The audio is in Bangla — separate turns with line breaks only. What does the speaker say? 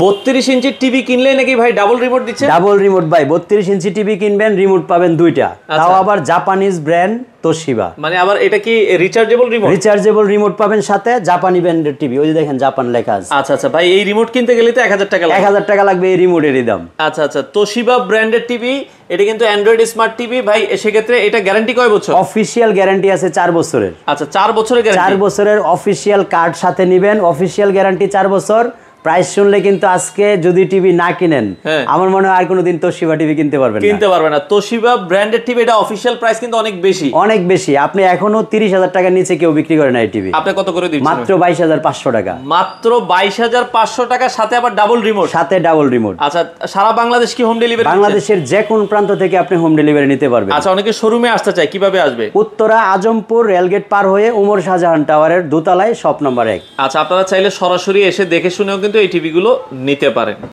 32 ইঞ্চির টিভি কিনলে নাকি ভাই ডাবল রিমোট দিচ্ছে?
ডাবল রিমোট ভাই, 32 ইঞ্চি টিভি কিনবেন, রিমোট পাবেন দুইটা, তাও আবার জাপানিজ ব্র্যান্ড তোশিবা।
মানে আবার এটা কি রিচার্জেবল রিমোট?
রিচার্জেবল রিমোট পাবেন সাথে, জাপানি ব্র্যান্ডের টিভি, ওই যে দেখেন জাপান লেখা আছে।
আচ্ছা আচ্ছা ভাই, এই রিমোট কিনতে গেলে তো 1000 টাকা লাগবে।
1000 টাকা লাগবে এই রিমোটেরই দাম।
আচ্ছা আচ্ছা, তোশিবা ব্র্যান্ডের টিভি, এটা কিন্তু অ্যান্ড্রয়েড স্মার্ট টিভি ভাই। সেক্ষেত্রে এটা গ্যারান্টি কয় বছর?
অফিশিয়াল গ্যারান্টি আছে 4 বছরের।
আচ্ছা 4 বছরের গ্যারান্টি।
4 বছরের অফিশিয়াল কার্ড সাথে নেবেন, অফিশিয়াল গ্যারান্টি 4 বছর। প্রাইস শুনলে কিন্তু আজকে যদি টিভি না কিনেন, আমার মনে হয় আর কোনোদিন তোশিবা টিভি কিনতে পারবেন না।
কিনতে পারবেন না। তোশিবা ব্র্যান্ডের টিভি, এটা অফিশিয়াল প্রাইস কিন্তু অনেক বেশি,
অনেক বেশি। আপনি এখনো 30,000 টাকার নিচে কেউ বিক্রি করে না এই টিভি।
আপনি কত করে দিচ্ছেন?
মাত্র 22,500 টাকা।
মাত্র 22,500 টাকার সাথে আবার ডাবল রিমোট।
সাথে ডাবল রিমোট।
আচ্ছা, সারা বাংলাদেশ কি হোম ডেলিভারি?
বাংলাদেশের যে কোন প্রান্ত থেকে আপনি হোম ডেলিভারি নিতে পারবেন।
আচ্ছা, অনেকে শোরুমে আসতে চায়, কিভাবে আসবে?
উত্তরা আজমপুর রেলগেট পার হয়ে উমর শাহজাহান টাওয়ারের দোতলায় শপ নম্বর 1।
আচ্ছা, আপনারা চাইলে সরাসরি এসে দেখে শুনেও কিন্তু এই টিভিগুলো নিতে পারেন।